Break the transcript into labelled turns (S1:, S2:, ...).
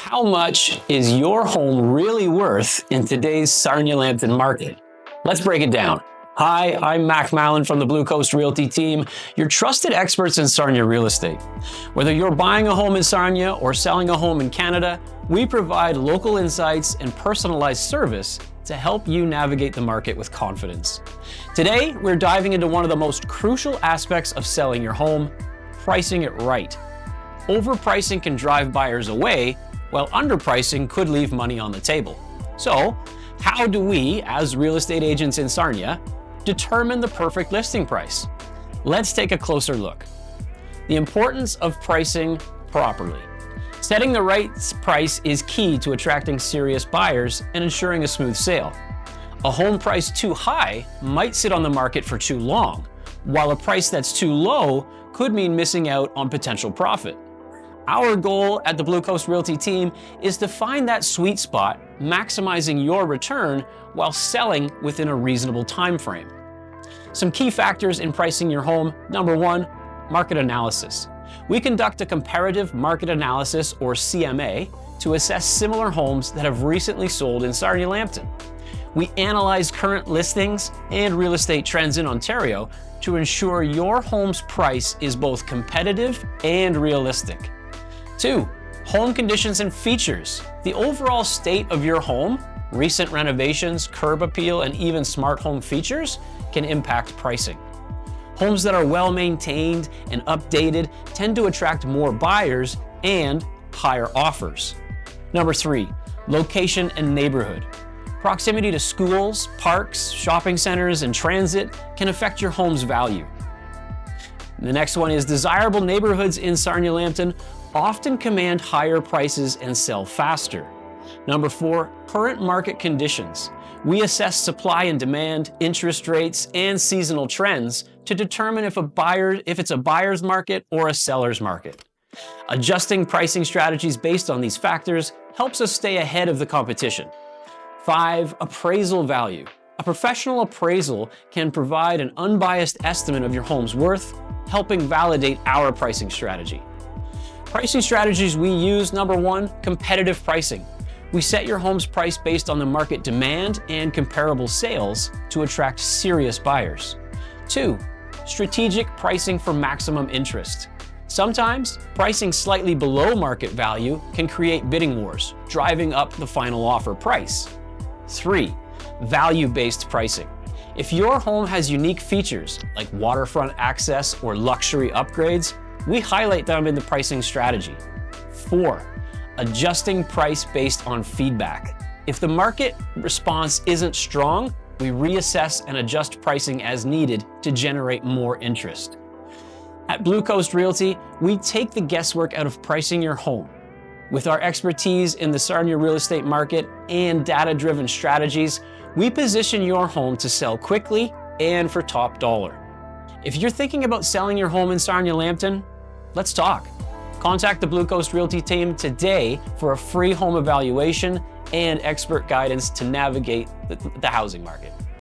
S1: How much is your home really worth in today's Sarnia Lambton market? Let's break it down. Hi, I'm Mac Mallon from the Blue Coast Realty team, your trusted experts in Sarnia real estate. Whether you're buying a home in Sarnia or selling a home in Canada, we provide local insights and personalized service to help you navigate the market with confidence. Today, we're diving into one of the most crucial aspects of selling your home, pricing it right. Overpricing can drive buyers away, while underpricing could leave money on the table. So, how do we, as real estate agents in Sarnia, determine the perfect listing price? Let's take a closer look. The importance of pricing properly. Setting the right price is key to attracting serious buyers and ensuring a smooth sale. A home price too high might sit on the market for too long, while a price that's too low could mean missing out on potential profit. Our goal at the Blue Coast Realty team is to find that sweet spot, maximizing your return while selling within a reasonable time frame. Some key factors in pricing your home. Number one, market analysis. We conduct a comparative market analysis, or CMA, to assess similar homes that have recently sold in Sarnia Lambton. We analyze current listings and real estate trends in Ontario to ensure your home's price is both competitive and realistic. 2. Home conditions and features. The overall state of your home, recent renovations, curb appeal, and even smart home features can impact pricing. Homes that are well maintained and updated tend to attract more buyers and higher offers. Number 3, location and neighborhood. Proximity to schools, parks, shopping centers, and transit can affect your home's value. The next one is desirable neighborhoods in Sarnia Lambton often command higher prices and sell faster. Number 4, current market conditions. We assess supply and demand, interest rates, and seasonal trends to determine if it's a buyer's market or a seller's market. Adjusting pricing strategies based on these factors helps us stay ahead of the competition. 5, appraisal value. A professional appraisal can provide an unbiased estimate of your home's worth, helping validate our pricing strategy. Pricing strategies we use. Number 1, competitive pricing. We set your home's price based on the market demand and comparable sales to attract serious buyers. 2, strategic pricing for maximum interest. Sometimes, pricing slightly below market value can create bidding wars, driving up the final offer price. 3, value-based pricing. If your home has unique features like waterfront access or luxury upgrades, we highlight them in the pricing strategy. 4, adjusting price based on feedback. If the market response isn't strong, we reassess and adjust pricing as needed to generate more interest. At Blue Coast Realty, we take the guesswork out of pricing your home. With our expertise in the Sarnia real estate market and data-driven strategies, we position your home to sell quickly and for top dollar. If you're thinking about selling your home in Sarnia Lambton, let's talk. Contact the Blue Coast Realty team today for a free home evaluation and expert guidance to navigate the housing market.